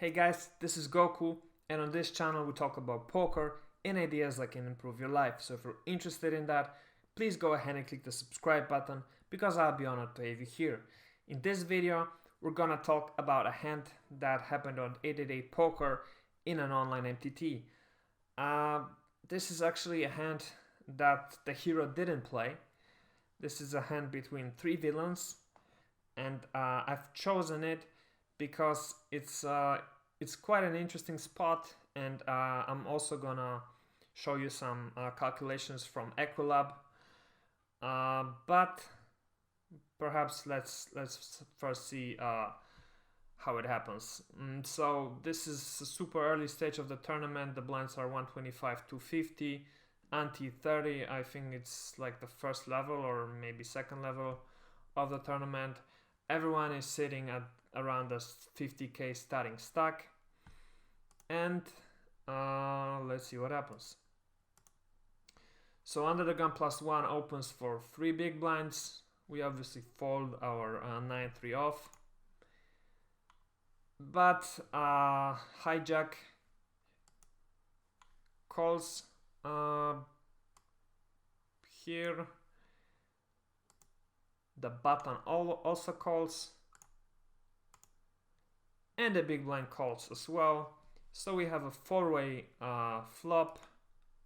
Hey guys, this is Goku, and on this channel we talk about poker and ideas that can improve your life. So if you're interested in that, please go ahead and click the subscribe button because I'll be honored to have you here. In this video, we're gonna talk about a hand that happened on 888 Poker in an online MTT. This is actually a hand that the hero didn't play. This is a hand between three villains, and I've chosen it because it's quite an interesting spot, and I'm also gonna show you some calculations from Equilab. But perhaps let's first see how it happens. So this is a super early stage of the tournament. The blinds are 125, 250, ante 30. I think it's like the first level or maybe second level of the tournament. Everyone is sitting at around the 50k starting stack, and let's see what happens. So under the gun +1 opens for 3 big blinds. We obviously fold our 9-3 off, but hijack calls here. The button also calls, and the big blind calls as well. So we have a 4-way flop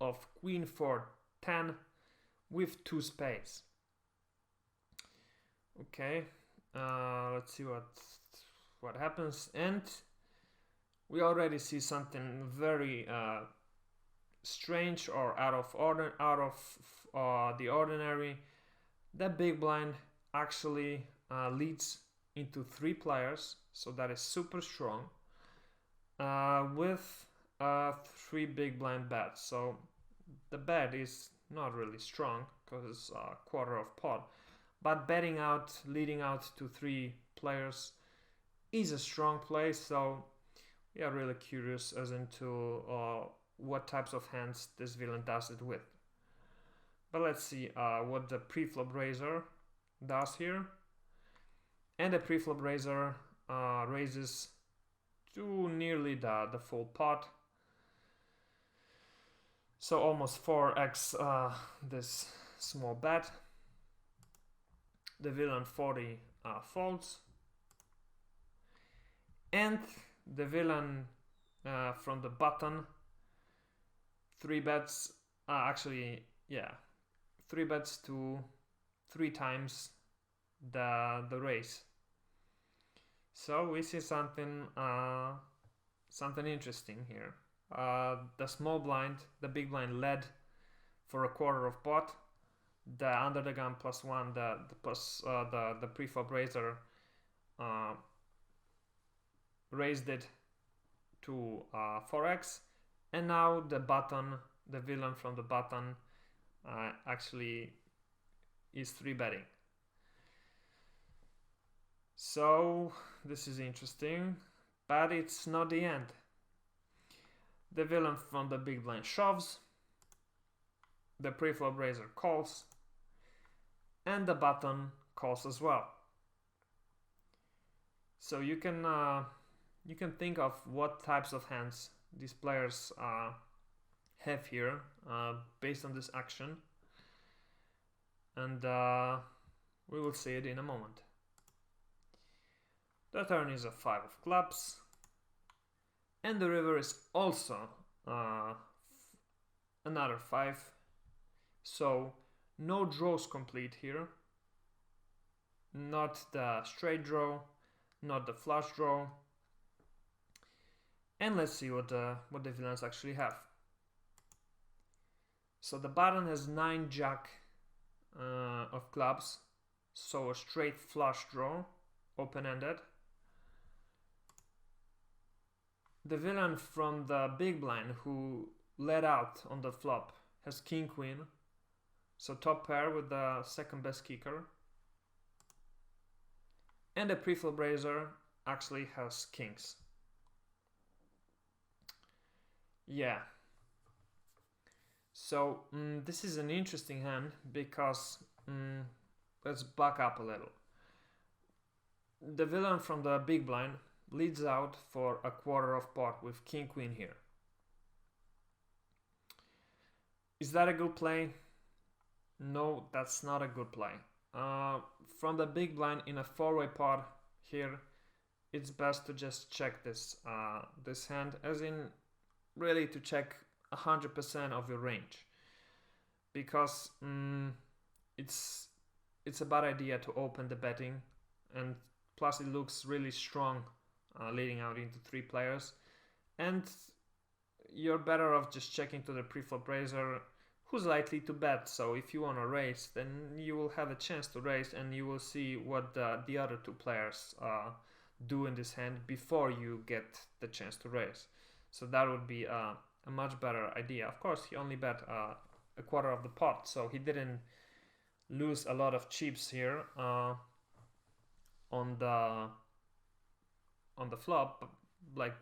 of queen 4-10 with 2 spades. Okay, let's see what happens, and we already see something very strange or out of the ordinary. That big blind actually leads into 3 players, so that is super strong, with 3 big blind bets. So the bet is not really strong because it's a quarter of pot, but betting out, leading out to 3 players is a strong play. So we are really curious as into what types of hands this villain does it with. But let's see what the preflop raiser does here. And the preflop raiser raises to nearly the full pot. So almost 4x this small bet. The villain 40 folds. And the villain from the button 3 bets, 3 bets to 3 times the raise. So we see something interesting here. The small blind, the big blind led for a quarter of pot. The under the gun +1, the preflop raiser raised it to 4x, and now the villain from the button actually is 3 betting. So this is interesting, but it's not the end. The villain from the big blind shoves, the preflop raiser calls, and the button calls as well. So you can think of what types of hands these players have here based on this action, and we will see it in a moment. The turn is a 5 of clubs, and the river is also another 5. So no draws complete here, not the straight draw, not the flush draw. And let's see what the villains actually have. So the button has 9 jack of clubs, so a straight flush draw, open-ended. The villain from the big blind who led out on the flop has king queen, so top pair with the second best kicker. And the preflop raiser actually has kings. Yeah. So this is an interesting hand because let's back up a little. The villain from the big blind leads out for a quarter of pot with king queen here. Is that a good play? No, that's not a good play. From the big blind in a four-way pot here, it's best to just check this this hand, as in really to check 100% of your range, because it's a bad idea to open the betting, and plus it looks really strong leading out into three players, and you're better off just checking to the pre-flop raiser who's likely to bet. So if you want to raise, then you will have a chance to raise, and you will see what the other two players do in this hand before you get the chance to raise. So that would be a much better idea. Of course, he only bet a quarter of the pot, so he didn't lose a lot of chips here on the flop, like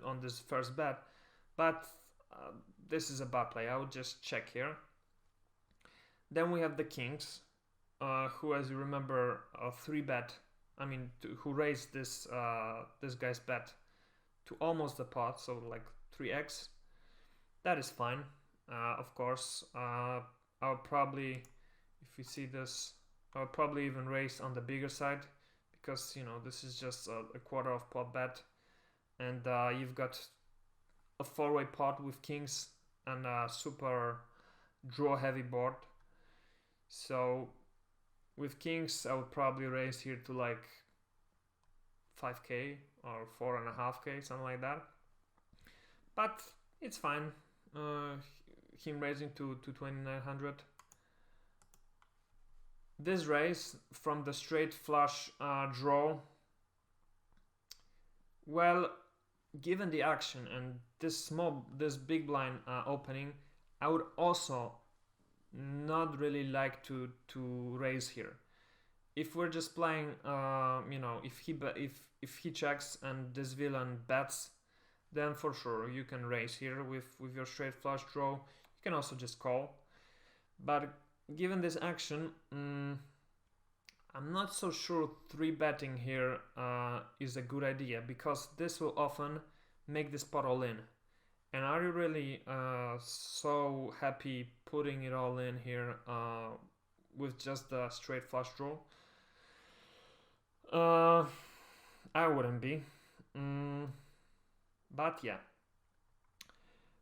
on this first bet. But this is a bad play. I would just check here. Then we have the kings, who, as you remember, three bet. I mean, who raised this this guy's bet to almost the pot, so like 3x. That is fine. Of course, I'll probably, if you see this, I'll probably even raise on the bigger side, because you know this is just a quarter of pot bet, and you've got a four-way pot with kings and a super draw heavy board. So with kings, I would probably raise here to like 5k or 4.5k, something like that. But it's fine. Him raising to 2900. This raise from the straight flush draw, well, given the action and this big blind opening, I would also not really like to raise here. If we're just playing, you know, if he checks and this villain bets, then for sure you can raise here with your straight flush draw. You can also just call. But given this action, I'm not so sure 3-betting here is a good idea, because this will often make this pot all in. And are you really so happy putting it all in here with just the straight flush draw? I wouldn't be. But yeah,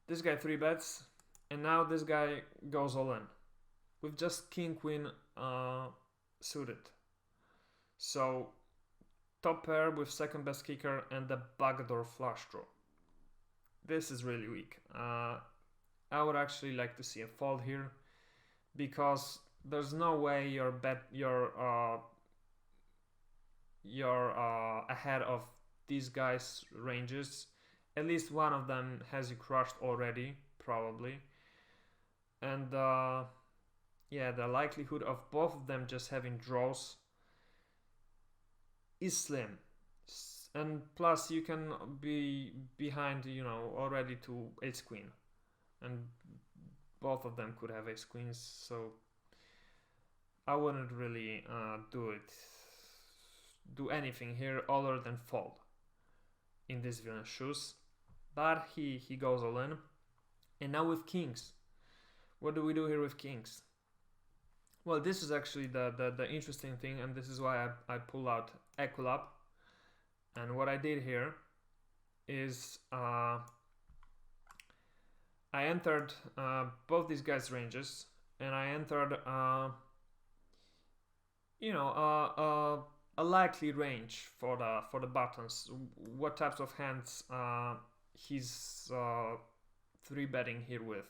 this guy 3-bets, and now this guy goes all in with just king queen suited. So top pair with second best kicker and the backdoor flush draw. This is really weak. I would actually like to see a fold here, because there's no way you're ahead of these guys' ranges. At least one of them has you crushed already, probably. And yeah, the likelihood of both of them just having draws is slim. And plus you can be behind, you know, already to ace queen, and both of them could have ace queens, so I wouldn't really do anything here other than fold in this villain's shoes. But he goes all in. And now with kings, what do we do here with kings? Well, this is actually the interesting thing, and this is why I pull out Equilab. And what I did here is I entered both these guys' ranges, and I entered you know, a likely range for the buttons. What types of hands he's 3-betting here with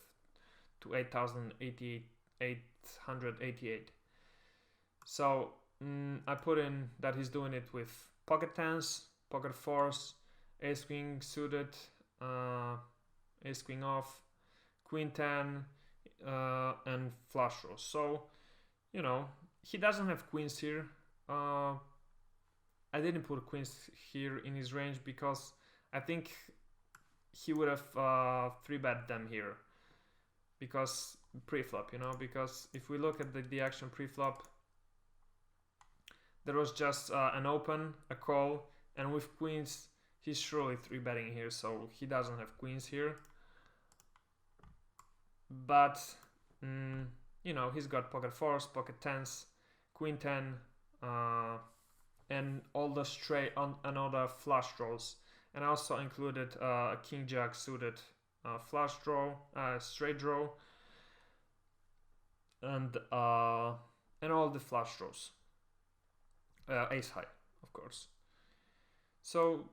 to 888. So I put in that he's doing it with pocket tens, pocket fours, ace queen suited, ace queen off, queen 10, and flush draws. So, you know, he doesn't have queens here. I didn't put queens here in his range because I think he would have 3-bet them here, because pre-flop, you know, because if we look at the action pre-flop, there was just an open, a call, and with queens he's surely 3-betting here, so he doesn't have queens here. But you know, he's got pocket fours, pocket tens, queen 10, and all the straight and all the flush draws. And I also included a king jack suited flush draw, straight draw, and all the flush draws, ace high, of course. So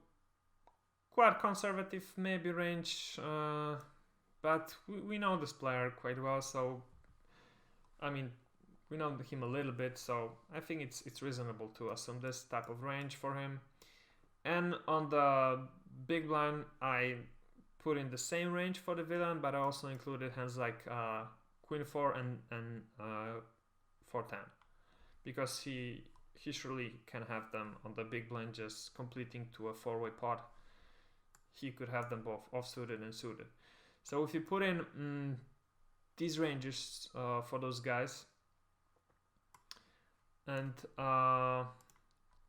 quite conservative maybe range, but we know this player quite well, so I mean, we know him a little bit, so I think it's reasonable to assume this type of range for him. And on the big blind, I put in the same range for the villain, but I also included hands like queen 4 and 4-10, because he surely can have them on the big blind, just completing to a 4-way pot. He could have them both off-suited and suited. So if you put in these ranges for those guys, and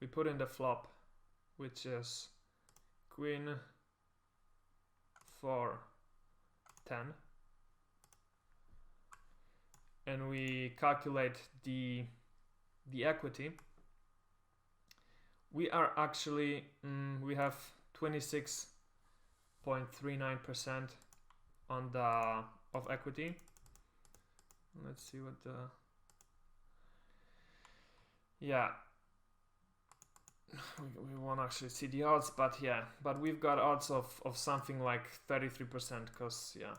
we put in the flop, which is queen 4 10, and we calculate the equity, we are actually we have 26.39% on the of equity. Let's see what the we won't actually see the odds, but yeah, but we've got odds of something like 33%, because yeah,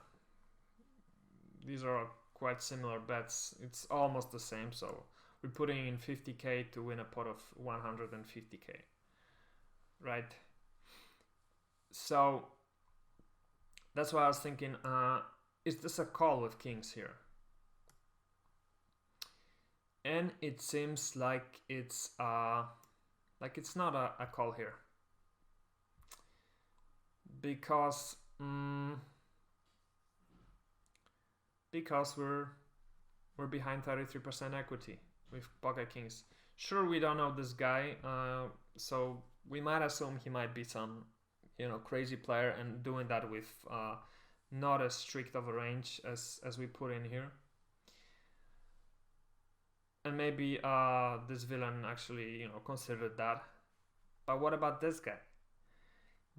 these are quite similar bets. It's almost the same, so we're putting in 50k to win a pot of 150k, right? So that's why I was thinking, is this a call with kings here? And it seems like it's not a call here, because we're behind 33% equity with pocket kings. Sure, we don't know this guy, so we might assume he might be some, you know, crazy player and doing that with not as strict of a range as we put in here. And maybe this villain actually, you know, considered that. But what about this guy?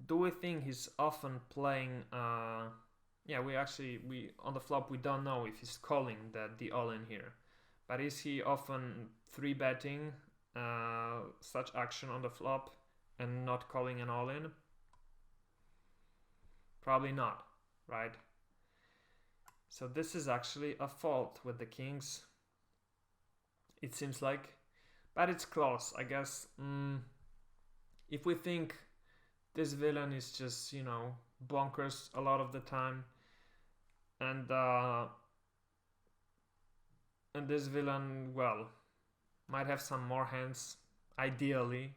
Do we think he's often playing? Yeah, we on the flop we don't know if he's calling the all-in here, but is he often 3-betting such action on the flop and not calling an all-in? Probably not, right? So this is actually a fault with the kings, it seems like, but it's close, I guess. If we think this villain is just, you know, bonkers a lot of the time, and this villain, well, might have some more hands, ideally,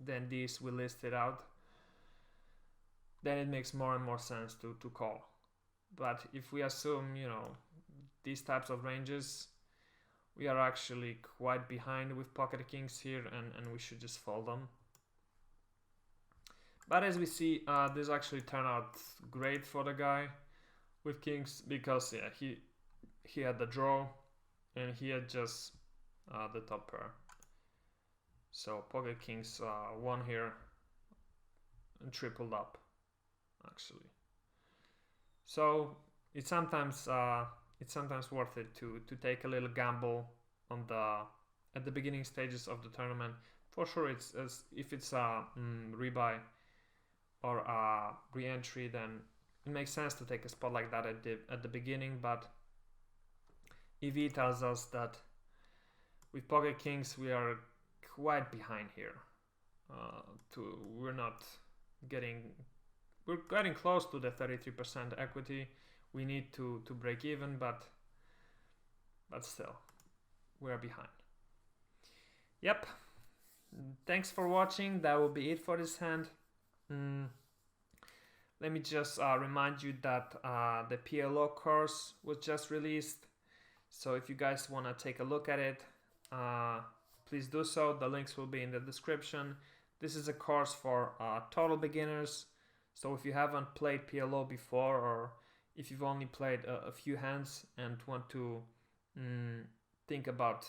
than these we listed out, then it makes more and more sense to call. But if we assume, you know, these types of ranges, we are actually quite behind with pocket kings here, and we should just fold them. But as we see, this actually turned out great for the guy with kings, because yeah, he had the draw and he had just the top pair. So pocket kings won here and tripled up, actually. So it's sometimes worth it to take a little gamble on at the beginning stages of the tournament. For sure, if it's a rebuy or a re-entry, then it makes sense to take a spot like that at the beginning. But EV tells us that with pocket kings we are quite behind here. We're getting close to the 33% equity. We need to break even, but still, we're behind. Yep. Thanks for watching. That will be it for this hand. Let me just remind you that the PLO course was just released. So if you guys want to take a look at it, please do so. The links will be in the description. This is a course for total beginners. So if you haven't played PLO before, or if you've only played a few hands and want to think about,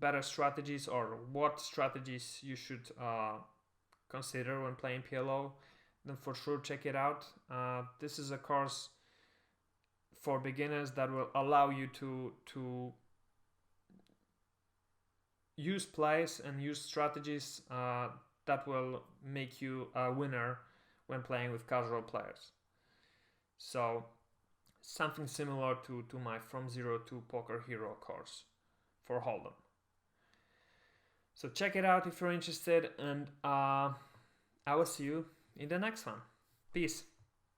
better strategies or what strategies you should consider when playing PLO, then for sure check it out. This is a course for beginners that will allow you to use plays and use strategies that will make you a winner when playing with casual players. So something similar to my From Zero to Poker Hero course for Hold'em. So check it out if you're interested, and I will see you in the next one. Peace.